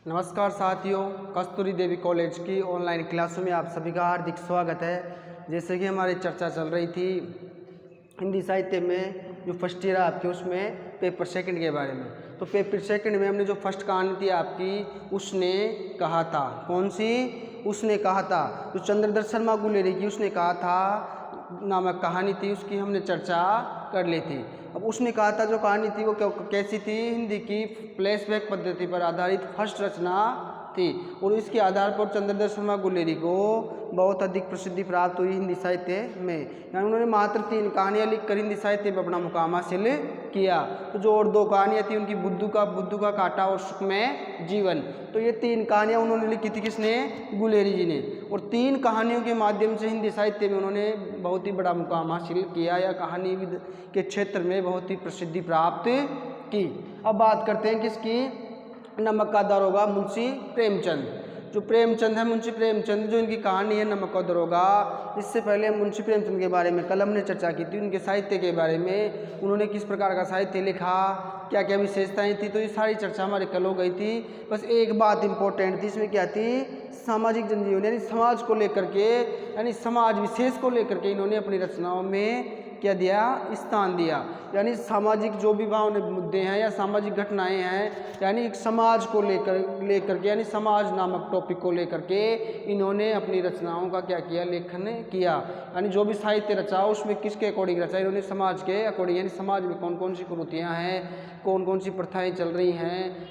नमस्कार साथियों, कस्तूरी देवी कॉलेज की ऑनलाइन क्लासों में आप सभी का हार्दिक स्वागत है। जैसे कि हमारी चर्चा चल रही थी हिंदी साहित्य में जो फर्स्ट ईयर आपके उसमें पेपर सेकंड के बारे में, तो पेपर सेकंड में हमने जो फर्स्ट कहानी थी आपकी उसने कहा था, कौन सी? उसने कहा था जो चंद्रदत्त शर्मा गुलेरी की उसने कहा था नामक कहानी थी, उसकी हमने चर्चा कर ली थी। अब उसने कहा था जो कहानी थी वो कैसी थी? हिंदी की फ्लैशबैक पद्धति पर आधारित फर्स्ट रचना थी और इसके आधार पर चंद्रदत्त शर्मा गुलेरी को बहुत अधिक प्रसिद्धि प्राप्त हुई हिंदी साहित्य में। यानी उन्होंने मात्र 3 कहानियाँ लिखकर हिंदी साहित्य में अपना मुकाम हासिल किया। तो जो और 2 कहानियाँ थी उनकी बुद्धू का कांटा और सुखमय जीवन, तो ये 3 कहानियाँ उन्होंने लिखी थी। किसने? गुलेरी जी ने। और 3 कहानियों के माध्यम से हिंदी साहित्य में उन्होंने बहुत ही बड़ा मुकाम हासिल किया या कहानी के क्षेत्र में बहुत ही प्रसिद्धि प्राप्त की। अब बात करते हैं किसकी? नमक का दारोगा मुंशी प्रेमचंद। जो प्रेमचंद है, मुंशी प्रेमचंद, जो इनकी कहानी है नमक का दारोगा। इससे पहले मुंशी प्रेमचंद के बारे में कल हमने चर्चा की थी, उनके साहित्य के बारे में, उन्होंने किस प्रकार का साहित्य लिखा, क्या क्या विशेषताएं थी, तो ये सारी चर्चा हमारी कल हो गई थी। बस एक बात इंपॉर्टेंट थी इसमें, क्या थी? सामाजिक जनजीवन, यानी समाज को लेकर के, यानी समाज विशेष को लेकर के इन्होंने अपनी रचनाओं में क्या दिया? स्थान दिया। यानी सामाजिक जो भी भावना मुद्दे हैं या सामाजिक घटनाएं हैं, यानी एक समाज को लेकर के, यानी समाज नामक टॉपिक को लेकर के इन्होंने अपनी रचनाओं का क्या किया? लेखन किया। यानी जो भी साहित्य रचा उसमें किसके अकॉर्डिंग रचा? इन्होंने समाज के अकॉर्डिंग, यानी समाज में कौन कौन सी कुरीतियाँ हैं, कौन कौन सी प्रथाएँ चल रही हैं,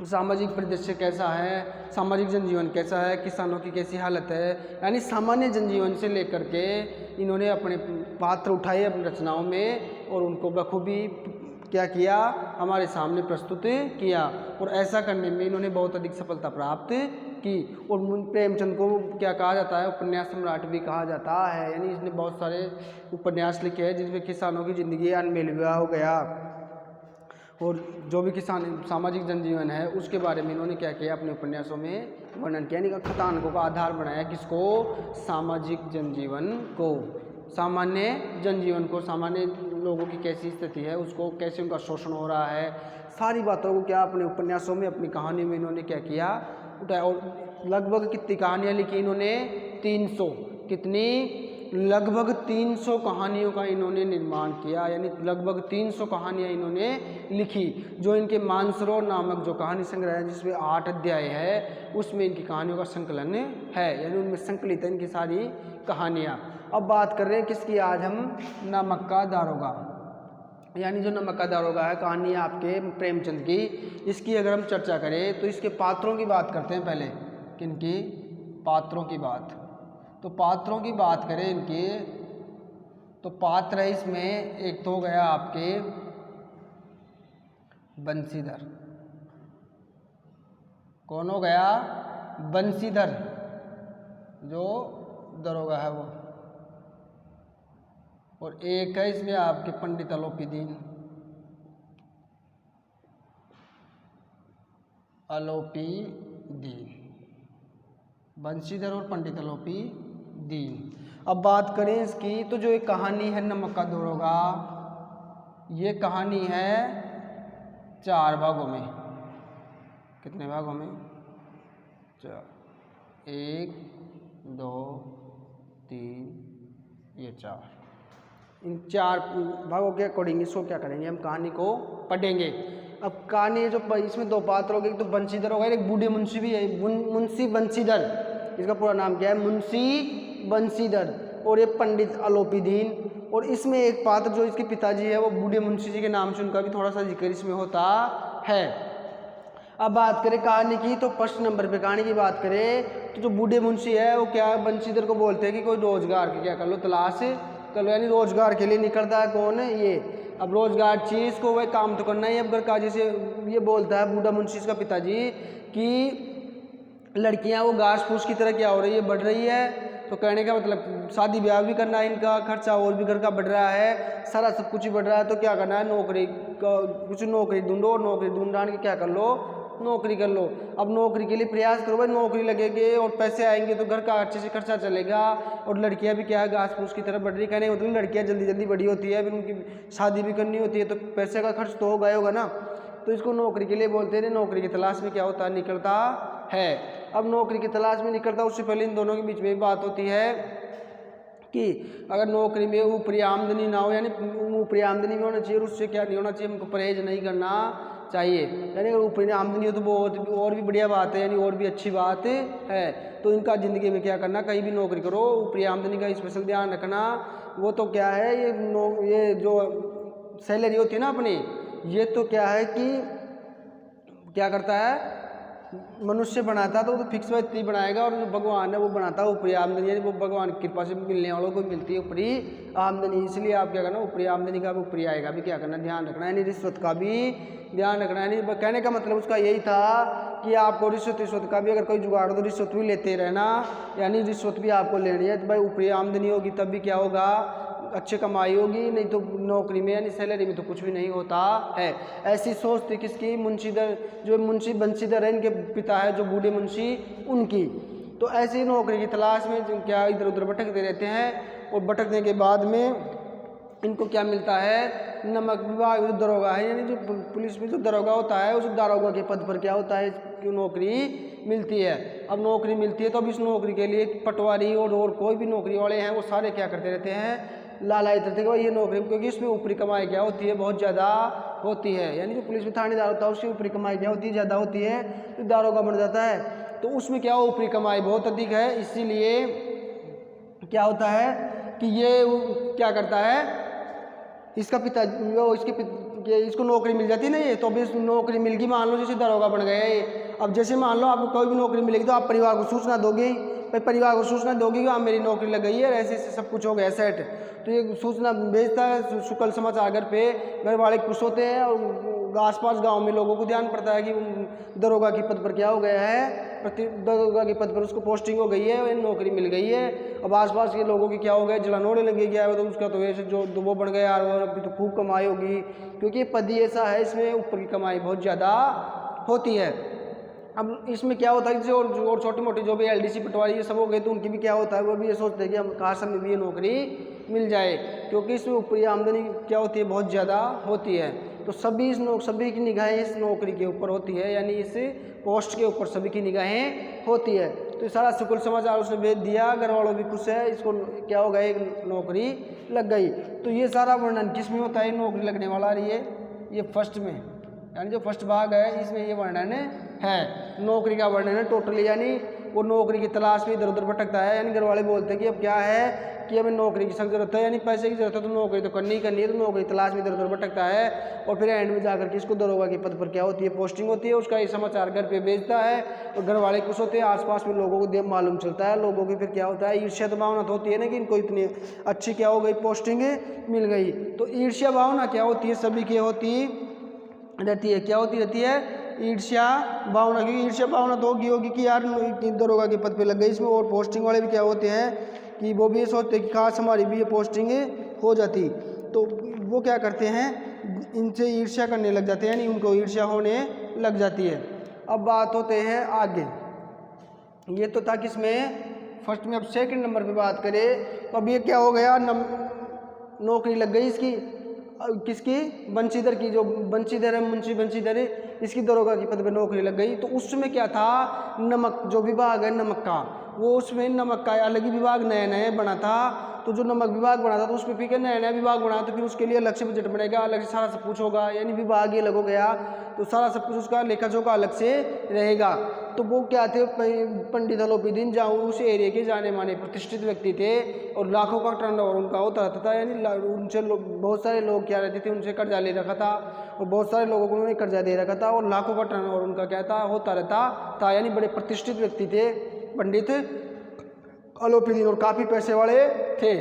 सामाजिक परिदृश्य कैसा है, सामाजििक जनजीवन कैसा है, किसानों की कैसी हालत है, यानी सामान्य जनजीवन से लेकर के इन्होंने अपने पात्र उठाए अपनी रचनाओं में और उनको बखूबी क्या किया? हमारे सामने प्रस्तुत किया। और ऐसा करने में इन्होंने बहुत अधिक सफलता प्राप्त की। और प्रेमचंद को क्या कहा जाता है? उपन्यास सम्राट भी कहा जाता है। यानी इसने बहुत सारे उपन्यास लिखे हैं जिसमें किसानों की जिंदगी अनमेल विवाह हो गया और जो भी किसान सामाजिक जनजीवन है उसके बारे में इन्होंने क्या किया? अपने उपन्यासों में वर्णन किया, यानी कथानकों का आधार बनाया। किसको? सामाजिक जनजीवन को, सामान्य जनजीवन को, सामान्य लोगों की कैसी स्थिति है, उसको कैसे उनका शोषण हो रहा है, सारी बातों को क्या अपने उपन्यासों में, अपनी कहानी में इन्होंने क्या किया? उठाया। और लगभग कितनी कहानियाँ लिखी इन्होंने? 300। कितनी? लगभग 300 कहानियों का इन्होंने निर्माण किया, यानी लगभग 300 कहानियाँ इन्होंने लिखी। जो इनके मानसरोवर नामक जो कहानी संग्रह है जिसमें 8 अध्याय है, उसमें इनकी कहानियों का संकलन है, यानी उनमें संकलित है इनकी सारी कहानियाँ। अब बात कर रहे हैं किसकी आज हम? नमक का दारोगा। यानी जो नमक का दारोगा है कहानी है आपके प्रेमचंद की, इसकी अगर हम चर्चा करें तो इसके पात्रों की बात करते हैं पहले। किनकी? पात्रों की बात। तो पात्रों की बात करें इनके, तो पात्र है इसमें एक तो हो गया आपके बंसीधर। कौन हो गया? बंसीधर, जो दरोगा है वो। और एक है इसमें आपके पंडित अलोपीदीन। बंसीधर और पंडित अलोपीदीन। अब बात करें इसकी, तो जो एक कहानी है नमक का दारोगा, ये कहानी है 4 भागों में। कितने भागों में? 4। 1 2 3 ये 4। इन 4 भागों के अकॉर्डिंग इसको क्या करेंगे? हम कहानी को पढ़ेंगे। अब कहानी जो इसमें 2 पात्र हो गए, एक तो बंसीधर होगा, एक बूढ़े मुंशी भी है, मुंशी बंसीधर। इसका पूरा नाम क्या है? मुंशी बंसीधर। और ये पंडित अलोपीदीन। और इसमें एक पात्र जो इसके पिताजी है वो बूढ़े मुंशी जी के नाम से उनका भी थोड़ा सा जिक्र इसमें होता है। अब बात करें कहानी की, तो फर्स्ट नंबर पे कहानी की बात करें तो जो बूढ़े मुंशी है वो क्या बंसीधर को बोलते हैं कि कोई रोजगार की क्या कर लो, तलाश कर लो। यानी रोजगार के लिए निकलता है कौन है? ये। अब रोजगार चाहिए इसको, वह काम तो करना ही। अब घर का जैसे ये बोलता है बूढ़ा मुंशी इसका पिताजी कि लड़कियां वो घास फूस की तरह क्या हो रही है? बढ़ रही है। तो कहने का मतलब शादी ब्याह भी करना है, इनका खर्चा और भी घर का बढ़ रहा है, सारा सब कुछ ही बढ़ रहा है। तो क्या करना है? नौकरी कुछ नौकरी ढूंढो, और नौकरी ढूंढ के क्या कर लो? नौकरी कर लो। अब नौकरी के लिए प्रयास करो भाई, नौकरी लगेगी और पैसे आएंगे तो घर का अच्छे से खर्चा चलेगा। और लड़कियां भी क्या है? घास फूस की तरफ बढ़ रही। कहने मतलब लड़कियां जल्दी जल्दी बड़ी होती है, फिर उनकी शादी भी करनी होती है, तो पैसे का खर्च तो होगा ही होगा ना। तो इसको नौकरी के लिए बोलते हैं, नौकरी की तलाश में क्या होता है, निकलता है। अब नौकरी की तलाश में निकलता, उससे पहले इन दोनों के बीच में बात होती है कि अगर नौकरी में ऊपरी आमदनी ना हो, यानी ऊपरी आमदनी में होना चाहिए, और उससे क्या नहीं होना चाहिए, हमको परहेज नहीं करना चाहिए। यानी अगर ऊपरी आमदनी हो तो बहुत और भी बढ़िया बात है, यानी और भी अच्छी बात है। तो इनका ज़िंदगी में क्या करना, कहीं भी नौकरी करो ऊपरी आमदनी का स्पेशल ध्यान रखना। वो तो क्या है, ये जो सैलरी होती है ना अपनी, ये तो क्या है कि क्या करता है, मनुष्य बनाता तो फिक्स वह इतनी बनाएगा, और जो भगवान है वो बनाता है ऊपरी आमदनी, यानी वो भगवान की कृपा से मिलने वालों को मिलती है ऊपरी आमदनी। इसलिए आप क्या करना, ऊपरी आमदनी का भी ऊपरी आएगा भी क्या करना, ध्यान रखना, यानी रिश्वत का भी ध्यान रखना। यानी कहने का मतलब उसका यही था कि आपको रिश्वत का भी अगर कोई जुगाड़ तो रिश्वत भी लेते रहना, यानी रिश्वत भी आपको लेनी है। तो भाई ऊपरी आमदनी होगी तब भी क्या होगा, अच्छी कमाई होगी, नहीं तो नौकरी में यानी सैलरी में तो कुछ भी नहीं होता है। ऐसी सोच थी किसकी, मुंशीधर, जो मुंशी बंशीधर है इनके पिता है, जो बूढ़े मुंशी, उनकी। तो ऐसी नौकरी की तलाश में जो क्या इधर उधर भटकते रहते हैं, और भटकने के बाद में इनको क्या मिलता है, नमक विभाग जो दरोगा है, यानी जो पुलिस में जो दरोगा होता है, उस दरोगा के पद पर क्या होता है, इसकी नौकरी मिलती है। अब नौकरी मिलती है तो अब इस नौकरी के लिए पटवारी और कोई भी नौकरी वाले हैं वो सारे क्या करते रहते हैं, लालायित रहते हैं कि ये नौकरी, क्योंकि इसमें ऊपरी कमाई क्या होती है, बहुत ज़्यादा होती है। यानी जो पुलिस में थानेदार होता है उसकी ऊपरी कमाई क्या होती है, ज़्यादा होती है, तो दारोगा बन जाता है। तो उसमें क्या ऊपरी कमाई बहुत अधिक है, इसीलिए क्या होता है कि ये क्या करता है, इसका पिता इसको नौकरी मिल जाती है ना, ये तो अभी नौकरी मिल गई, मान लो जैसे दरोगा बन गए। अब जैसे मान लो आपको कोई भी नौकरी मिलेगी तो आप परिवार को सूचना दोगे, परिवार को सूचना दोगे कि हाँ मेरी नौकरी लग गई है, ऐसे ऐसे सब कुछ हो गया सेट। तो ये सूचना भेजता है शुक्ल समाचार घर पे, घर वाले खुश होते हैं, और आसपास गांव में लोगों को ध्यान पड़ता है कि दरोगा की पद पर क्या हो गया है, दरोगा के पद पर उसको पोस्टिंग हो गई है, नौकरी मिल गई है। अब आसपास के लोगों की क्या हो गया, जलन होने लगी, गया तो उसका तो वैसे जो वो बन गया यार, और अभी तो खूब कमाई होगी, क्योंकि ये पद ही ऐसा है, इसमें ऊपर की कमाई बहुत ज़्यादा होती है। अब इसमें क्या होता है जो और छोटी मोटी जो भी एलडीसी पटवारी ये सब हो गए, तो उनकी भी क्या होता है, वो भी ये सोचते हैं कि हम काश हमें भी ये नौकरी मिल जाए, क्योंकि इसमें ऊपरी आमदनी क्या होती है, बहुत ज़्यादा होती है। तो सभी की निगाहें इस नौकरी के ऊपर होती है, यानी इस पोस्ट के ऊपर सभी की निगाहें होती है। तो सारा शुक्ल समाचार उसने भेज दिया, घर वालों भी खुश है, इसको क्या हो गया, एक नौकरी लग गई। तो ये सारा वर्णन किस में होता है, नौकरी लगने वाला, ये फर्स्ट में, यानी जो फर्स्ट भाग है इसमें ये वर्णन है, नौकरी का वर्णन है टोटली। यानी वो नौकरी की तलाश में इधर उधर भटकता है, यानी घर वाले बोलते हैं कि अब क्या है कि हमें नौकरी की सख्त जरूरत है, यानी पैसे की जरूरत है, तो नौकरी तो करनी ही करनी है, तो नौकरी तलाश में इधर उधर भटकता है। और फिर एंड में जाकर के इसको दरोगा के पद पर क्या होती है, पोस्टिंग होती है, उसका ये समाचार घर पे भेजता है, और घर वाले खुश होते हैं, आसपास में लोगों को देव मालूम चलता है, लोगों की फिर क्या होता है, ईर्ष्या भावना तो होती है ना कि इनको इतनी अच्छी क्या हो गई, पोस्टिंग मिल गई। तो ईर्ष्या भावना क्या होती है, सभी की होती रहती है, क्या होती रहती है, ईर्ष्या भावना। क्योंकि ईर्ष्या भावना तो होगी कि यार दरोगा के पद पे लग गई इसमें, और पोस्टिंग वाले भी क्या होते हैं कि वो भी ये सोचते हैं कि काश हमारी भी ये पोस्टिंग हो जाती, तो वो क्या करते हैं, इनसे ईर्ष्या करने लग जाते हैं, यानी उनको ईर्ष्या होने लग जाती है। अब बात होते हैं आगे, ये तो था किसमें, फर्स्ट में। अब सेकंड नंबर पे बात करें तो अब ये क्या हो गया, नौकरी लग गई इसकी, किसकी, बंशीधर की, जो बंशीधर है, मुंशी बंशीधर है, इसकी दरोगा की पद पर नौकरी लग गई। तो उसमें क्या था, नमक जो विभाग है नमक का, वो उसमें नमक का अलग ही विभाग नया नया बना था। तो जो नमक विभाग बना था तो उसमें फिर नया नया विभाग बना, तो फिर उसके लिए अलग से बजट बनेगा, अलग से सारा सब कुछ होगा, यानी विभाग ये अलग हो गया, तो सारा सब कुछ उसका लेखा जोखा अलग से रहेगा। तो वो क्या थे, पंडित अलोपीदीन जहाँ उस एरिया के जाने माने प्रतिष्ठित व्यक्ति थे, और लाखों का टर्नओवर उनका होता रहता था, यानी उनसे बहुत सारे लोग क्या रहते थे, उनसे कर्जा ले रखा था, और बहुत सारे लोगों को उन्होंने कर्जा दे रखा था, और लाखों का टर्नओवर उनका क्या था, होता रहता था, यानी बड़े प्रतिष्ठित व्यक्ति थे पंडित अलोपीदीन, और काफ़ी पैसे वाले थे।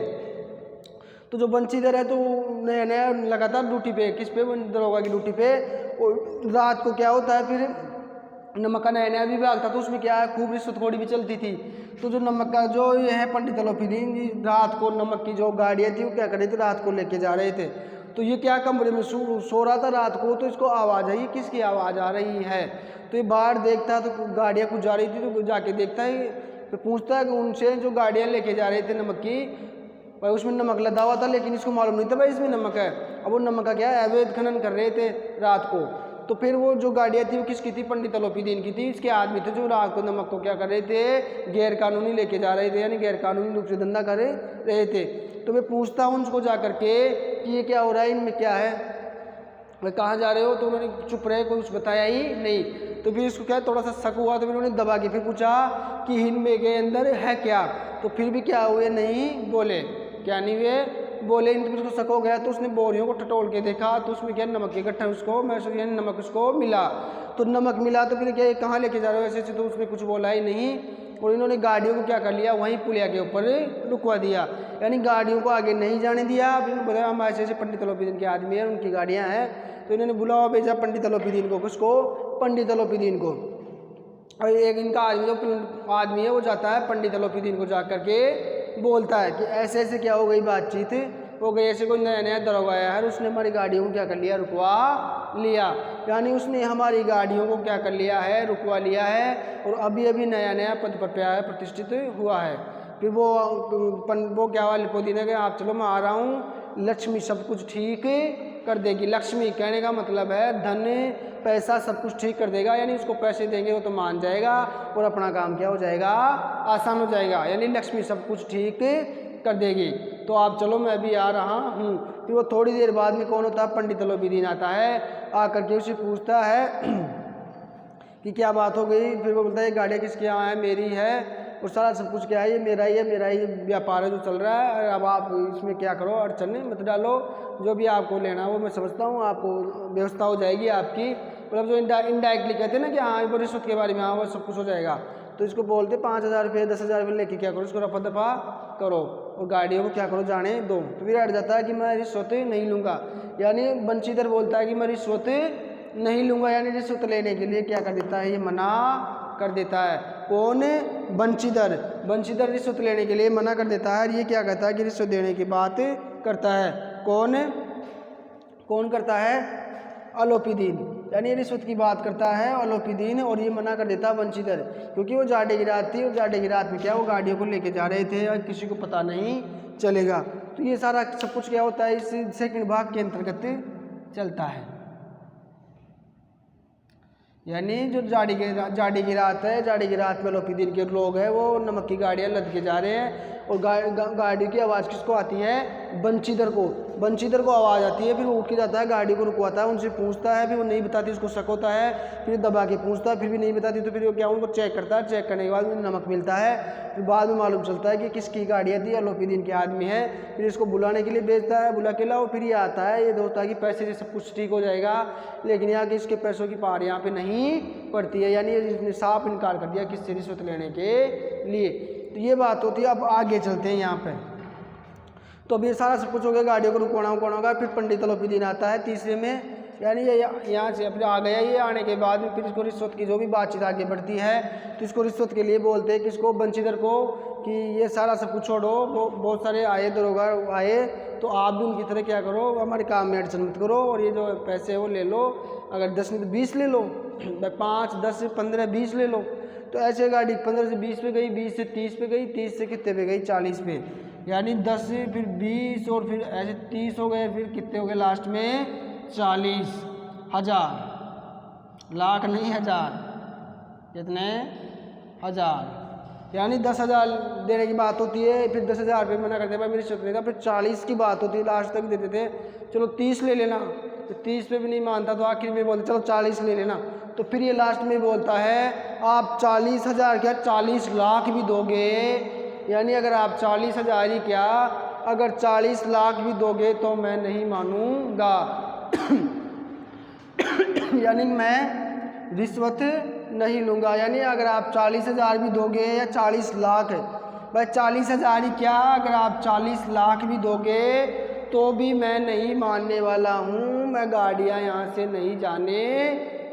तो जो बंशीधर है तो नया नया लगातार ड्यूटी पे, किस पे, दरोगा की ड्यूटी पे, और रात को क्या होता है, फिर नमक का नया नया विभाग था, तो उसमें क्या है, खूब रिश्वतखोरी भी चलती थी। तो जो नमक का जो ये है पंडित अलोपीदीन जी, रात को नमक की जो गाड़ियाँ थी वो क्या कर रही थी, रात को लेके जा रहे थे। तो ये क्या कमरे में सो रहा था रात को, तो इसको आवाज़ आई, किसकी आवाज़ आ रही है, तो ये बाहर देखता तो गाड़ियाँ कुछ जा रही थी, तो जाके देखता है, तो पूछता है कि उनसे जो गाड़ियाँ लेके जा रहे थे नमक की, भाई उसमें नमक लदा हुआ था, लेकिन इसको मालूम नहीं था भाई इसमें नमक है। अब वो नमक का क्या है, अवैध खनन कर रहे थे रात को। तो फिर वो जो गाड़ियाँ थी वो किसकी थी, पंडित अलोपीदीन की थी। इसके आदमी थे जो रात को नमक को क्या कर रहे थे, गैर कानूनी लेके जा रहे थे, यानी गैर कानूनी रूप से धंधा कर रहे थे। तो मैं पूछता हूँ उनको जा करके कि ये क्या हो रहा है, इनमें क्या है, वे कहाँ जा रहे हो, तो उन्होंने चुप रहे, कुछ बताया ही नहीं। तो फिर इसको क्या थोड़ा सा शक हुआ, तो फिर उन्होंने दबा के फिर पूछा कि हिनमे के अंदर है क्या, तो फिर भी क्या हुए, नहीं बोले, क्या नहीं हुए बोले। फिर उसको शक हो गया, तो उसने बोरियों को टटोल के देखा, तो उसमें क्या नमक के गट्ठा उसको महसूस, यानी नमक उसको मिला। तो नमक मिला तो फिर क्या, कहाँ लेके जा रहे हो ऐसे ऐसे, तो उसने कुछ बोला ही नहीं। और इन्होंने गाड़ियों को क्या कर लिया, वहीं पुलिया के ऊपर रुकवा दिया, यानी गाड़ियों को आगे नहीं जाने दिया। फिर इन्होंने बताया हम ऐसे ऐसे पंडित अलोपीदीन के आदमी हैं, उनकी गाड़ियाँ हैं। तो इन्होंने बुलावा भेजा पंडित अलोपीदीन को, किसको, पंडित अलोपीदीन को। और एक इनका आदमी जो आदमी है वो जाता है पंडित अलोपीदीन को जा करके बोलता है कि ऐसे ऐसे क्या हो गई, बातचीत हो गई, ऐसे कोई नया नया दरोगा आया है, उसने हमारी गाड़ियों को क्या कर लिया, रुकवा लिया, यानी उसने हमारी गाड़ियों को क्या कर लिया है, रुकवा लिया है, और अभी अभी नया नया पद पर आया है, प्रतिष्ठित हुआ है। फिर वो क्या हुआ, अलोपीदीन है कि आप चलो मैं आ रहा हूँ, लक्ष्मी सब कुछ ठीक कर देगी। लक्ष्मी कहने का मतलब है धन पैसा सब कुछ ठीक कर देगा, यानी उसको पैसे देंगे वो तो मान जाएगा और अपना काम क्या हो जाएगा, आसान हो जाएगा, यानी लक्ष्मी सब कुछ ठीक कर देगी। तो आप चलो मैं अभी आ रहा हूँ। फिर वो थोड़ी देर बाद में कौन होता है, पंडित अलोपीदीन आता है, आकर के उसे पूछता है कि क्या बात हो गई। फिर वो बोलता है गाड़ियाँ किसके यहाँ है, मेरी है, और सारा सब कुछ क्या है, ये मेरा ही है, मेरा ही व्यापार है जो चल रहा है, अब आप इसमें क्या करो, अड़चन मत डालो, जो भी आपको लेना है वो मैं समझता हूँ आपको व्यवस्था हो जाएगी आपकी। मतलब जो इनडायरेक्टली कहते हैं ना कि हाँ वो रिश्वत के बारे में, हाँ वो सब कुछ हो जाएगा। तो इसको बोलते 5,000 रुपये 10,000 रुपये लेके क्या करो, इसको रफा दफा करो और गाड़ियों को क्या करो, जाने दो। तो फिर हट जाता है कि मैं रिश्वत नहीं लूँगा, यानी बंशीधर बोलता है कि मैं रिश्वत नहीं लूँगा, यानी रिश्वत लेने के लिए क्या कर देता है, ये मना कर देता है। कौन, बंशीधर, बंशीधर रिश्वत लेने के लिए मना कर देता है। ये क्या कहता है कि रिश्वत देने की बात करता है, कौन, कौन करता है, अलोपीदीन, यानी रिश्वत की बात करता है अलोपीदीन, और ये मना कर देता है बंशीधर, क्योंकि वो जाड़े की रात थी, और जाड़े की रात में क्या वो गाड़ियों को लेके जा रहे थे और किसी को पता नहीं चलेगा। तो ये सारा सब कुछ क्या होता है, इस सेकंड भाग के अंतर्गत चलता है। यानी जो जाड़ी की रात है, जाड़ी की रात में अलोपीदीन के लोग हैं वो नमक की गाड़ियाँ लद के जा रहे हैं, और गाड़ी की आवाज़ किसको आती है, बंशीधर को, बंशीधर को आवाज़ आती है। फिर वो उठ के जाता है, गाड़ी को रुकवाता है, उनसे पूछता है, फिर वो नहीं बताती, उसको शक होता है, फिर दबा के पूछता है, फिर भी नहीं बताती, तो फिर वो क्या उनको चेक करता है, चेक करने के बाद उन्हें नमक मिलता है। फिर बाद में मालूम चलता है कि किसकी गाड़ियाँ थी, अलोपीदीन के आदमी है। फिर इसको बुलाने के लिए भेजता है, बुला के लाओ, फिर ये आता है, ये दोस्त है कि पैसे से सब कुछ ठीक हो जाएगा, लेकिन यहाँ के इसके पैसों की पार यहाँ पे नहीं पड़ती है, यानी इसने साफ इनकार कर दिया किससे रिश्वत लेने के लिए। तो ये बात होती है। अब आगे चलते हैं यहाँ पे। तो अब ये सारा सब कुछ हो गया, गाड़ियों को रुकवाना होगा। फिर पंडित अलोपीदीन आता है तीसरे में, यानी ये यहाँ से अपने आ गया। ये आने के बाद में फिर इसको रिश्वत की जो भी बातचीत आगे बढ़ती है, तो इसको रिश्वत के लिए बोलते हैं किसको, बंशीधर को, कि ये सारा सब कुछ छोड़ो। वो बहुत सारे आए दरोगा आए, तो आप भी उनकी तरह क्या करो, हमारे काम में अड़चन मत करो, और ये जो पैसे है वो ले लो, अगर 10 में तो 20 ले लो, 5 10 15 20 ले लो। तो ऐसे गाड़ी 15 से 20 पे गई, 20 से 30 पे गई, 30 से कितने पे गई, 40 पे, यानी 10 से फिर 20 और फिर ऐसे 30 हो गए, फिर कितने हो गए लास्ट में 40,000, लाख नहीं हजार, कितने, हजार, यानी 10,000 देने की बात होती है। फिर 10,000 रुपये मना करते भाई मेरी शर्त नहीं था, फिर 40 की बात होती है, लास्ट तक देते थे, चलो 30 ले लेना, तो 30 पे भी नहीं मानता, तो आखिर में बोलते चलो 40 ले लेना। तो फिर ये लास्ट में बोलता है आप 40,000 क्या 40 लाख भी दोगे, यानी अगर आप 40,000 ही क्या अगर 40 लाख भी दोगे तो मैं नहीं मानूंगा यानी मैं रिश्वत नहीं लूँगा। यानी अगर आप 40,000 भी दोगे या 40 लाख, भाई 40,000 ही क्या अगर आप 40 लाख भी दोगे तो भी मैं नहीं मानने वाला हूँ, मैं गाड़ियाँ यहाँ से नहीं जाने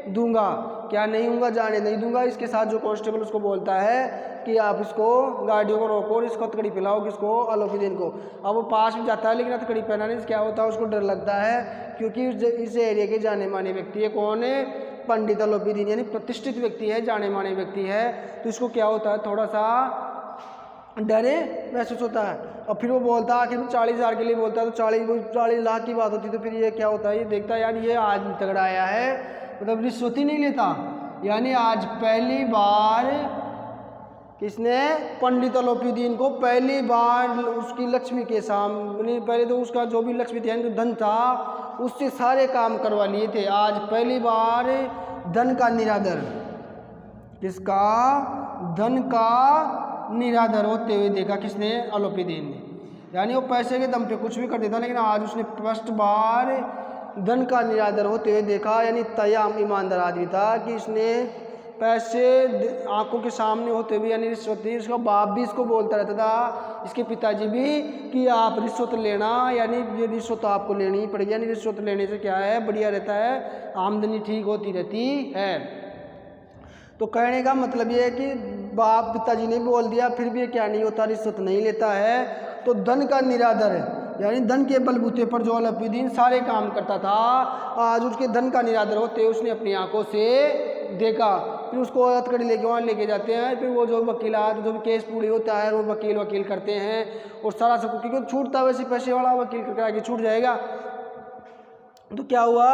दूंगा। क्या नहीं दूंगा, जाने नहीं दूंगा। इसके साथ जो कांस्टेबल उसको बोलता है कि आप इसको गाड़ियों को रोको और इसको हथकड़ी पिलाओ, किसको, अलोपीदीन को। अब वो पास में जाता है लेकिन हथकड़ी पहनाने से क्या होता है, उसको डर लगता है, क्योंकि इस एरिया के जाने माने व्यक्ति है, कौन है, पंडित अलोपीदीन, यानी प्रतिष्ठित व्यक्ति है, जाने माने व्यक्ति है। तो इसको क्या होता है, थोड़ा सा डरे महसूस होता है। और फिर वो बोलता है आखिर 40,000 के लिए बोलता है, तो 40 लाख की बात होती है। तो फिर ये क्या होता है, ये देखता है यार ये आदमी तगड़ा आया है, मतलब रिश्वत ही नहीं लेता। यानी आज पहली बार किसने, पंडित अलोपीदीन को पहली बार उसकी लक्ष्मी के सामने, पहले तो उसका जो भी लक्ष्मी थी, जो धन था, उससे सारे काम करवा लिए थे। आज पहली बार धन का निरादर, किसका, धन का निरादर होते हुए देखा किसने, अलोपीदीन ने। यानी वो पैसे के दम पे कुछ भी कर देता, लेकिन आज उसने फर्स्ट बार धन का निरादर होते हुए देखा। यानी तयाम ईमानदार आदमी था कि इसने पैसे आंखों के सामने होते हुए, यानी रिश्वत थी, इसका बाप भी इसको बोलता रहता था, इसके पिताजी भी, कि आप रिश्वत लेना, यानी ये रिश्वत आपको लेनी ही पड़ेगी। यानी रिश्वत लेने से क्या है, बढ़िया रहता है, आमदनी ठीक होती रहती है। तो कहने का मतलब ये है कि बाप पिताजी ने बोल दिया, फिर भी क्या नहीं होता, रिश्वत नहीं लेता है। तो धन का निरादर है, यानी धन के बलबूते पर जो अलोपीदीन सारे काम करता था, आज उसके धन का निरादर होते उसने अपनी आंखों से देखा। फिर उसको हथकड़ी लेके वहाँ लेके जाते हैं, फिर वो जो वकीलात, जो भी केस पूरी होता है, वो वकील करते हैं और सारा सब, क्योंकि छूटता वैसे पैसे वाला वकील करा के छूट जाएगा। तो क्या हुआ,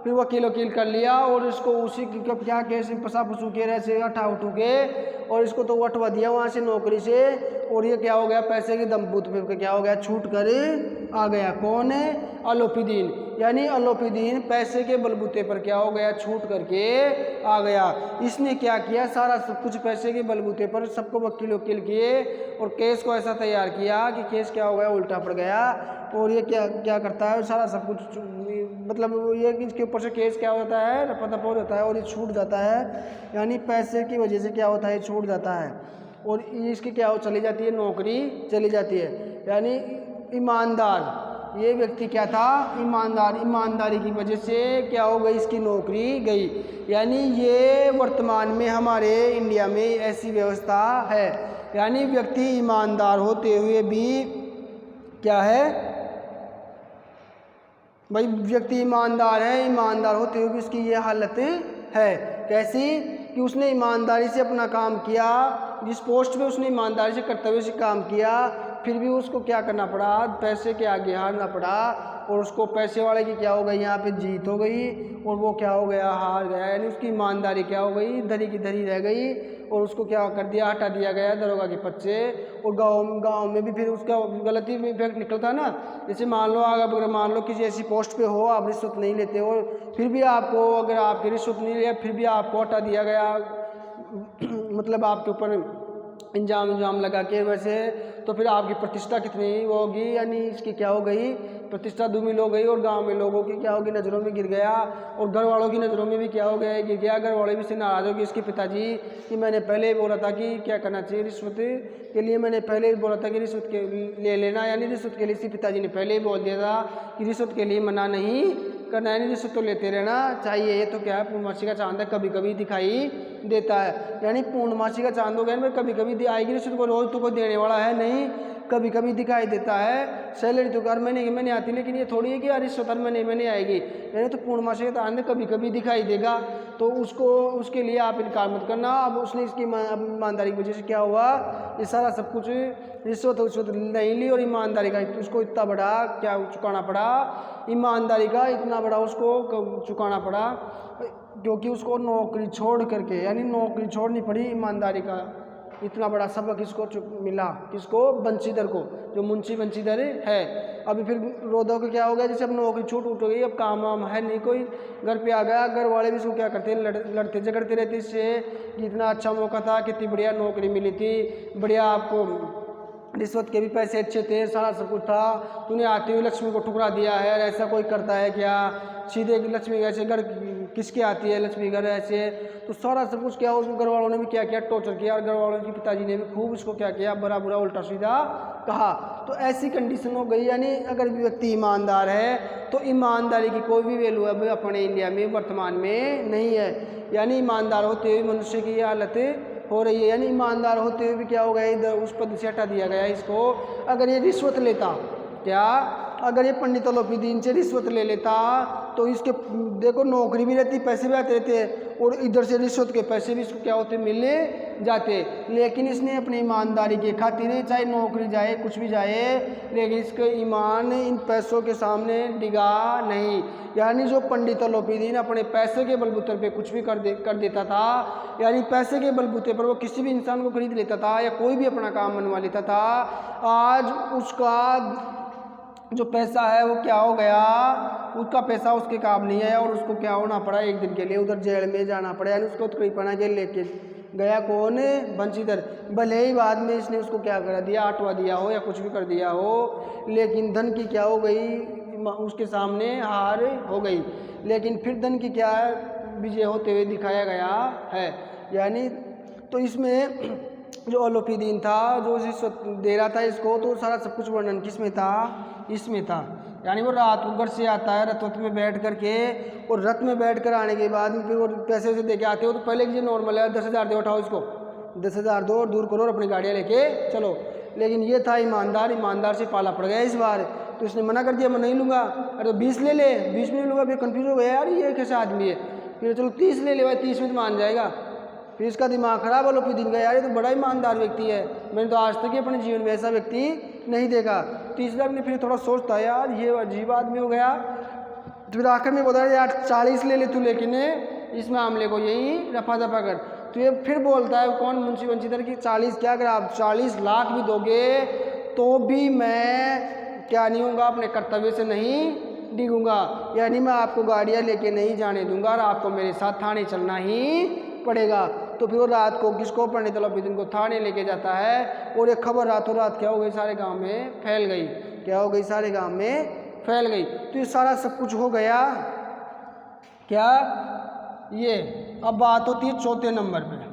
फिर वकील कर लिया और इसको उसी क्या केस फंसा फंसू के ऐसे हटा उठू के, और इसको तो हटवा दिया वहाँ से नौकरी से। और ये क्या हो गया, पैसे के दमबूत पे क्या हो गया, छूट कर आ गया। कौन है, अलोपीदीन। यानी अलोपीदीन पैसे के बलबूते पर क्या हो गया, छूट करके आ गया। इसने क्या किया, सारा सब कुछ पैसे के बलबूते पर सबको वकील किए और केस को ऐसा तैयार किया कि केस क्या हो गया, उल्टा पड़ गया। और ये क्या करता है, सारा सब कुछ, मतलब ये कि इसके ऊपर से केस क्या होता है, रफा-दफा हो जाता है और ये छूट जाता है। यानी पैसे की वजह से क्या होता है, छूट जाता है और इसकी क्या हो, चली जाती है, नौकरी चली जाती है। यानी ईमानदार, ये व्यक्ति क्या था, ईमानदार, ईमानदारी की वजह से क्या हो गई, इसकी नौकरी गई। यानी ये वर्तमान में हमारे इंडिया में ऐसी व्यवस्था है। यानी व्यक्ति ईमानदार होते हुए भी क्या है भाई, व्यक्ति ईमानदार है, ईमानदार होते हुए भी उसकी ये हालत है। कैसी, कि उसने ईमानदारी से अपना काम किया, जिस पोस्ट पे उसने ईमानदारी से करते हुए काम किया, फिर भी उसको क्या करना पड़ा, पैसे के आगे हारना पड़ा और उसको पैसे वाले की क्या हो गई, यहाँ पे जीत हो गई और वो क्या हो गया, हार गया। यानी उसकी ईमानदारी क्या हो गई, धरी की धरी रह गई और उसको क्या कर दिया, हटा दिया गया दरोगा के पद से। और गांव में भी फिर उसका गलती में इफेक्ट निकलता है ना। जैसे मान लो, अगर मान लो किसी ऐसी पोस्ट पे हो, आप रिश्वत नहीं लेते हो, फिर भी आपको, अगर आपकी रिश्वत नहीं लिया, फिर भी आपको हटा दिया गया, मतलब आपके ऊपर इंजाम लगा के, वैसे तो फिर आपकी प्रतिष्ठा कितनी वो होगी, यानी इसकी क्या हो गई, प्रतिष्ठा धूमिल हो गई और गांव में लोगों की क्या होगी, नज़रों में गिर गया और घर वालों की नज़रों में भी क्या हो गया, गिर गया। घर वाले भी से नाराज़ हो गए इसके पिताजी कि मैंने पहले ही बोला था कि क्या करना चाहिए, रिश्वत के लिए मैंने पहले ही बोला था कि रिश्वत के ले लेना। यानी रिश्वत के लिए इसके पिताजी ने पहले ही बोल दिया था कि रिश्वत के लिए मना नहीं करना, यानी रिश्वत तो लेते रहना चाहिए। ये तो क्या है, पूर्णमासी का चांद है, कभी कभी दिखाई देता है। यानी पूर्णमासी का चांद हो गया ना, कभी कभी आएगी रिश्वत, को रोज़ तो कोई देने वाला है नहीं, कभी कभी दिखाई देता है। सैलरी तो हर महीने आती, लेकिन ये थोड़ी है कि यार रिश्वत हर महीने आएगी। यानी तो पूर्णमासी का चांद कभी कभी दिखाई देगा, तो उसके लिए आप इनकार मत करना। अब उसने इसकी ईमानदारी की वजह से क्या हुआ, ये सारा सब कुछ रिश्वत नहीं ली और ईमानदारी का उसको इतना बड़ा क्या चुकाना पड़ा, ईमानदारी का इतना बड़ा उसको चुकाना पड़ा, क्योंकि उसको नौकरी छोड़ करके, यानी नौकरी छोड़नी पड़ी, ईमानदारी का इतना बड़ा सबक इसको मिला। किसको, बंशीधर को, जो मुंशी बंशीधर है। अभी फिर रोधो को क्या हो गया, जैसे अब नौकरी छूट उठ गई, अब काम वाम है नहीं, कोई घर पे आ गया, घर वाले भी इसको क्या करते हैं, लड़ते झगड़ते रहते इससे कि इतना अच्छा मौका था, कितनी बढ़िया नौकरी मिली थी, बढ़िया आपको रिश्वत के भी पैसे अच्छे थे, सारा सब कुछ था, तूने आते हुए लक्ष्मी को ठुकरा दिया है, ऐसा कोई करता है क्या, सीधे लक्ष्मी ऐसे घर किसके आती है लक्ष्मी घर ऐसे। तो सारा सब कुछ क्या, उसको घर वालों ने भी क्या किया, टॉर्चर किया और घर वालों के पिताजी ने भी खूब इसको क्या किया, बुरा बुरा उल्टा सीधा कहा। तो ऐसी कंडीशन हो गई। यानी अगर व्यक्ति ईमानदार है तो ईमानदारी की कोई भी वैल्यू अब अपने इंडिया में वर्तमान में नहीं है। यानी ईमानदार होते हुए मनुष्य की हालत हो रही है। यानी ईमानदार होते हुए भी क्या हो गया, इधर उस पद से हटा दिया गया इसको। अगर ये रिश्वत लेता, क्या अगर ये पंडित अलोपीदीन से रिश्वत ले लेता तो इसके देखो नौकरी भी रहती, पैसे भी आते रहते और इधर से रिश्वत के पैसे भी इसको क्या होते, मिले जाते। लेकिन इसने अपनी ईमानदारी के खातिर, चाहे नौकरी जाए कुछ भी जाए, लेकिन इसका ईमान इन पैसों के सामने डिगा नहीं। यानी जो पंडित अलोपीदीन अपने पैसे के बलबूते पे कुछ भी कर देता था, यानी पैसे के बलबूते पर वो किसी भी इंसान को खरीद लेता था या कोई भी अपना काम बनवा लेता था, आज उसका जो पैसा है वो क्या हो गया, उसका पैसा उसके काम नहीं है और उसको क्या होना पड़ा, एक दिन के लिए उधर जेल में जाना पड़ा। यानी उसको तकरीबन जेल लेके गया कौन, बंशीधर। भले ही बाद में इसने उसको क्या कर दिया, आटवा दिया हो या कुछ भी कर दिया हो, लेकिन धन की क्या हो गई, उसके सामने हार हो गई। लेकिन फिर धन की क्या विजय होते हुए दिखाया गया है। यानी तो इसमें जो अलोपीदीन था, जो दे रहा था इसको, तो सारा सब कुछ वर्णन किस में था, इसमें था। यानी वो रात को घर से आता है रथ में बैठ करके, और रथ में बैठ कर आने के बाद फिर वो पैसे से दे के आते हो, तो पहले ये नॉर्मल है 10,000 दे, उठाओ इसको 10,000 दो और दूर करो और अपनी गाड़ियाँ लेके चलो। लेकिन ये था ईमानदार, ईमानदार से पाला पड़ गया इस बार। तो इसने मना कर दिया, मैं नहीं लूँगा। अरे तो 20 ले ले, 20 में नहीं लूँगा। फिर कन्फ्यूज हो गया, यार ये कैसा आदमी है। फिर चलो 30 ले ले भाई, 30 में तो मान जाएगा। फिर इसका दिमाग खराब अलोपीदीन का, यार ये तो बड़ा ईमानदार व्यक्ति है, मैंने तो आज तक ही अपने जीवन में ऐसा व्यक्ति नहीं देखा। तीसरा ने फिर थोड़ा सोचता है, यार ये अजीब आदमी हो गया। फिर आखिर में बोला, यार 40 ले ले तू, लेकिन इस मामले को यही रफा दफा कर। तो ये फिर बोलता है कौन, मुंशी बंशीधर की 40 क्या, अगर आप 40 लाख भी दोगे तो भी मैं क्या नहीं होऊंगा, अपने कर्तव्य से नहीं डिगूंगा। यानी मैं आपको गाड़ियाँ लेके नहीं जाने दूंगा और आपको मेरे साथ थाने चलना ही पड़ेगा। तो फिर वो रात को किसको, पंडित अलोपीदीन को थाने लेके जाता है, और ये खबर रातों रात क्या हो गई, सारे गांव में फैल गई। क्या हो गई, सारे गांव में फैल गई। तो ये सारा सब कुछ हो गया क्या, ये अब बात होती है चौथे नंबर पे।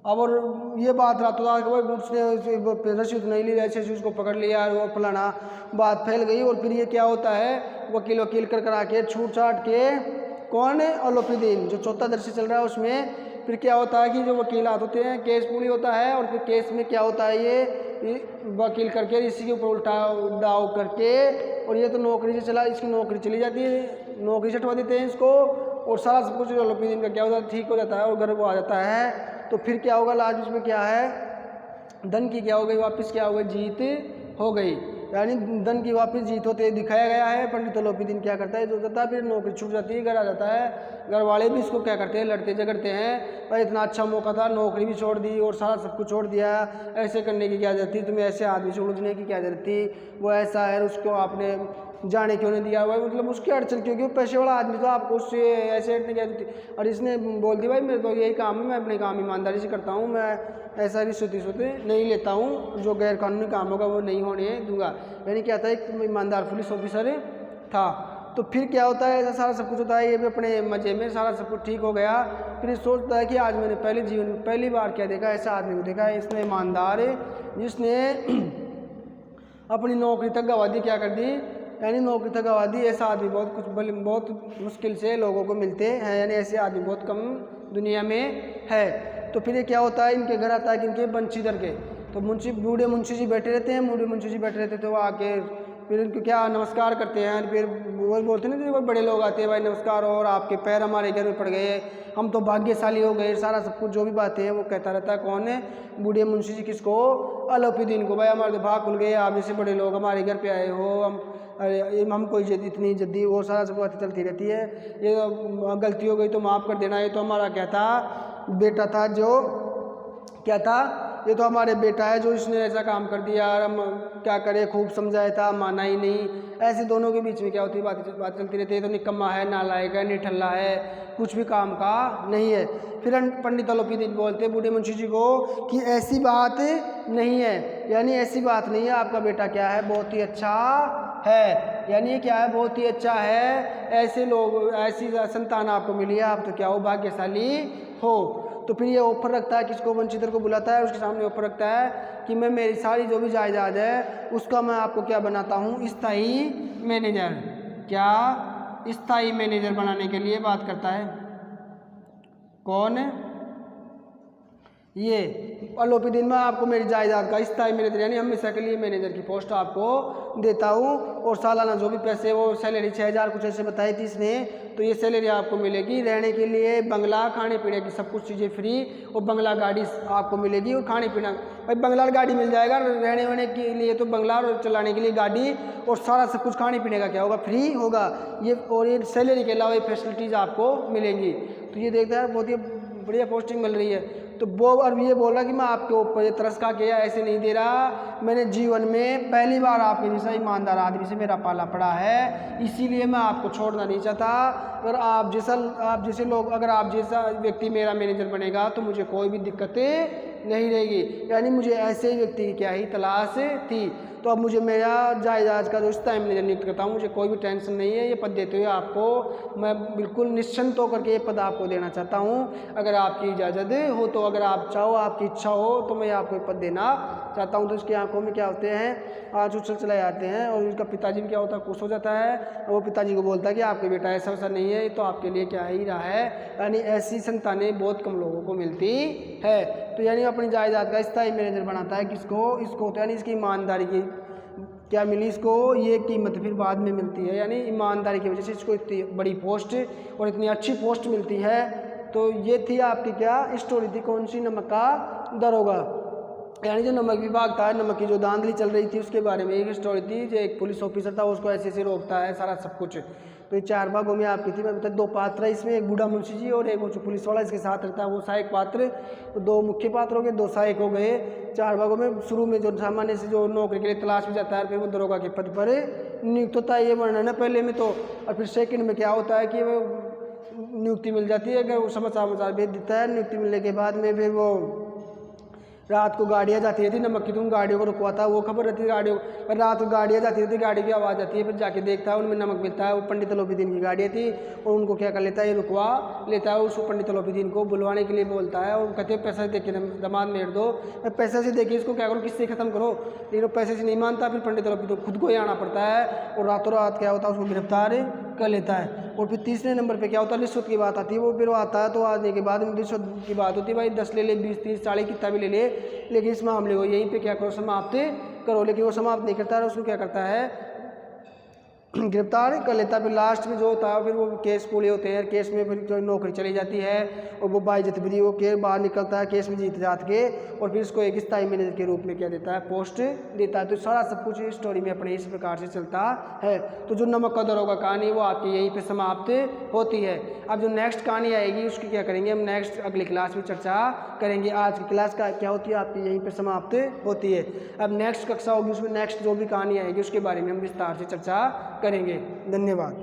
अब और ये बात रातों रात उसने रसीद नहीं ली, ऐसे उसको पकड़ लिया और वो फलाना बात फैल गई। और फिर ये क्या होता है, वकील कर करा के छूट छाट के, कौन है, अलोपीदीन जो चौथा दृश्य चल रहा है उसमें फिर क्या होता है कि जो वकीलात होते हैं, केस पूरी होता है, और फिर केस में क्या होता है, ये वकील करके इसी के ऊपर उल्टा दाव करके, और ये तो नौकरी से चला, इसकी नौकरी चली जाती है, नौकरी से हटवा देते हैं इसको, और सारा सब कुछ अलोपीदीन का क्या होता है, ठीक हो जाता है और घर वो आ जाता है। तो फिर क्या होगा, लास्ट उसमें क्या है, धन की क्या हो गई, वापस क्या हो गई, जीत हो गई। यानी धन की वापस जीत होते दिखाया गया है। पंडित अलोपीदीन क्या करता है, जो करता है, फिर नौकरी छूट जाती है, घर आ जाता है। घर वाले भी इसको क्या करते हैं, लड़ते झगड़ते हैं, भाई इतना अच्छा मौका था, नौकरी भी छोड़ दी और सारा सब कुछ छोड़ दिया, ऐसे करने की क्या जरूरत थी, तुम्हें ऐसे आदमी से उलझने की क्या जरूरत थी, वो ऐसा है, उसको आपने जाने क्यों नहीं दिया, भाई मतलब उसकी अड़चन क्योंकि वो पैसे वाला आदमी था, आपको उससे ऐसे हटने की जरूरत थी। और इसने बोल दी, भाई मेरे तो यही काम है, मैं अपने काम ईमानदारी से करता हूँ, मैं ऐसा रिश्वत नहीं लेता हूँ, जो गैर कानूनी काम होगा वो नहीं होने दूंगा। यानी क्या था, एक ईमानदार पुलिस ऑफिसर था। तो फिर क्या होता है, ऐसा सारा सब कुछ होता है, ये भी अपने मज़े में सारा सब कुछ ठीक हो गया। फिर सोचता है कि आज मैंने पहले जीवन में पहली बार क्या देखा, ऐसा आदमी को देखा है, इसने ईमानदार है, जिसने अपनी नौकरी तक गवा दी, क्या कर दी, यानी नौकरी तक गवा दी। ऐसा आदमी बहुत मुश्किल से लोगों को मिलते हैं, यानी ऐसे आदमी बहुत कम दुनिया में है। तो फिर ये क्या होता है, इनके घर आता है कि इनके बंशीधर के, तो बूढ़े मुंशी जी बैठे रहते हैं, बूढ़े मुंशी जी बैठे रहते तो वो आके फिर इनको क्या नमस्कार करते हैं। फिर वो बोलते हैं ना, बड़े लोग आते हैं, भाई नमस्कार, और आपके पैर हमारे घर में पड़ गए, हम तो भाग्यशाली हो गए, सारा सब कुछ जो भी बातें हैं वो कहता रहता है। कौन है, बूढ़े मुंशी जी, किसको, अलोपीदीन को, भाई हमारे तो भाग खुल गए, आप जैसे बड़े लोग हमारे घर पे आए हो, हमको इतनी जल्दी, वो सारा सब बातें चलती रहती है। ये गलती हो गई तो माफ़ कर देना, ये तो हमारा क्या था, बेटा था, जो क्या था, ये तो हमारे बेटा है, जो इसने ऐसा काम कर दिया, यार हम क्या करें, खूब समझाया था, माना ही नहीं। ऐसे दोनों के बीच में क्या होती है, बात चलती रहती है। तो निकम्मा है, नालायक है, निठल्ला है, कुछ भी काम का नहीं है। फिर पंडित अलोपीदीन बोलते बूढ़े मुंशी जी को कि ऐसी बात नहीं है, यानी ऐसी बात नहीं है, आपका बेटा क्या है, बहुत ही अच्छा है, यानी ये क्या है, बहुत ही अच्छा है, ऐसे लोग, ऐसी संतान आपको मिली है, आप तो क्या हो, भाग्यशाली हो। तो फिर ये ऑफर रखता है, किसको, बंशीधर को बुलाता है, उसके सामने ऑफर रखता है कि मैं मेरी सारी जो भी जायदाद है उसका मैं आपको क्या बनाता हूँ, स्थायी मैनेजर। क्या, स्थायी मैनेजर बनाने के लिए बात करता है। कौन, ये अलोपी दिन में आपको मेरी जायदाद का स्थायी मैनेजर यानी हमेशा के लिए मैनेजर की पोस्ट आपको देता हूँ, और सालाना जो भी पैसे वो सैलरी 6000 कुछ ऐसे बताई थी इसने, तो ये सैलरी आपको मिलेगी। रहने के लिए बंगला, खाने पीने की सब कुछ चीज़ें फ्री, और बंगला गाड़ी आपको मिलेगी, और खाने पीना भाई बंगला गाड़ी मिल जाएगा, रहने वहने के लिए तो बंगला और चलाने के लिए गाड़ी, और सारा सब कुछ खाने पीने का क्या होगा, फ्री होगा ये। और ये सैलरी के अलावा ये फैसिलिटीज़ आपको मिलेंगी। तो ये देखते हैं बहुत ही बढ़िया पोस्टिंग मिल रही है। तो वो और ये बोल रहा कि मैं आपके ऊपर ये तरस खा के ऐसे नहीं दे रहा, मैंने जीवन में पहली बार आपके जैसा ईमानदार आदमी से मेरा पाला पड़ा है, इसीलिए मैं आपको छोड़ना नहीं चाहता। अगर आप जैसे लोग, अगर आप जैसा व्यक्ति मेरा मैनेजर बनेगा तो मुझे कोई भी दिक्कतें नहीं रहेगी। यानी मुझे ऐसे व्यक्ति की क्या ही तलाश थी। तो अब मुझे मेरा जायदाद का जो स्थायी मैनेजर नियुक्त करता हूँ, मुझे कोई भी टेंशन नहीं है। ये पद देते हुए आपको मैं बिल्कुल निश्चिंत होकर के ये पद आपको देना चाहता हूँ। अगर आपकी इजाज़त हो तो, अगर आप चाहो, आपकी इच्छा हो तो मैं आपको ये पद देना चाहता हूँ। तो उसकी आंखों में क्या होते हैं, आंसू उछल चले जाते हैं, और उसका पिताजी भी क्या होता है, खुश हो जाता है। और वो पिताजी को बोलता है कि आपके बेटा ऐसा वैसा नहीं है, तो आपके लिए क्या ही रहा है। यानी ऐसी संतानें बहुत कम लोगों को मिलती है। तो यानी अपनी जायदाद का स्थायी मैनेजर बनाता है किसको, इसको। तो यानी इसकी ईमानदारी की क्या मिली इसको, ये कीमत फिर बाद में मिलती है। यानी ईमानदारी की वजह से इसको इतनी बड़ी पोस्ट और इतनी अच्छी पोस्ट मिलती है। तो ये थी आपकी क्या स्टोरी थी, कौन सी, नमक का दरोगा। यानी जो नमक विभाग था, नमक की जो धांधली चल रही थी उसके बारे में एक स्टोरी थी। जो एक पुलिस ऑफिसर था उसको ऐसे ऐसे रोकता है सारा सब कुछ। तो ये 4 भागों में आपकी थी। मैं बता 2 पात्र है इसमें, एक बूढ़ा मुंशी जी और एक वो जो पुलिस वाला इसके साथ रहता है वो सहायक पात्र। तो 2 मुख्य पात्र हो गए, 2 सहायक हो गए। 4 भागों में शुरू में जो सामान्य से जो नौकरी के लिए तलाश में जाता है, फिर वो दरोगा के पद पर नियुक्त होता है, ये वर्णन है पहले में। तो और फिर सेकंड में क्या होता है कि वो नियुक्ति मिल जाती है, अगर वो समाचार भेज देता है। नियुक्ति मिलने के बाद में फिर वो रात को गाड़ियाँ जाती रहती, नमक की तुम गाड़ियों को रुकवाता है, वो खबर रहती है गाड़ियों पर। रात को गाड़ियाँ जाती रहती, गाड़ी की आवाज़ आती है, फिर जाके देखता है उनमें नमक मिलता है। वो पंडित अलोपीदीन की गाड़ियाँ थी, और उनको क्या कर लेता है, ये रुकवा लेता है। उसको पंडित अलोपीदीन को बुलवाने के लिए बोलता है, और कहते हैं पैसा दे के दमाद मेर दो। पैसे से देखिए इसको क्या करो, किससे ख़त्म करो। लेकिन वो पैसे से नहीं मानता, फिर पंडित अलोपीदीन खुद को ही आना पड़ता है, और रातों रात क्या होता है उसको गिरफ्तार कर लेता है। और फिर तीसरे नंबर पे क्या होता है, रिश्वत की बात आती है। वो फिर वो आता है, तो आने के बाद रिश्वत की बात होती है, भाई 10 ले ले, 20, 30, 40 कितना भी ले ले, लेकिन इस मामले को यहीं पे क्या करो, समाप्त करो। लेकिन वो समाप्त नहीं करता है, उसको क्या करता है, गिरफ्तार कर लेता है। फिर लास्ट में जो होता है, फिर वो केस पूरे होते हैं, केस में फिर जो नौकरी चली जाती है, और वो बाइज्जत बरी वो के बाहर निकलता है केस में जीत जात के, और फिर इसको एक स्थायी मैनेजर के रूप में क्या देता है, पोस्ट देता है। तो सारा सब कुछ इस स्टोरी में अपने इस प्रकार से चलता है। तो जो नमक का दरोगा कहानी वो आपकी यहीं पे समाप्त होती है। अब जो नेक्स्ट कहानी आएगी उसकी क्या करेंगे हम नेक्स्ट अगली क्लास में चर्चा करेंगे। आज की क्लास का क्या होती है आपकी यहीं पे समाप्त होती है। अब नेक्स्ट कक्षा होगी, उसमें नेक्स्ट जो भी कहानी आएगी उसके बारे में हम विस्तार से चर्चा करेंगे। धन्यवाद।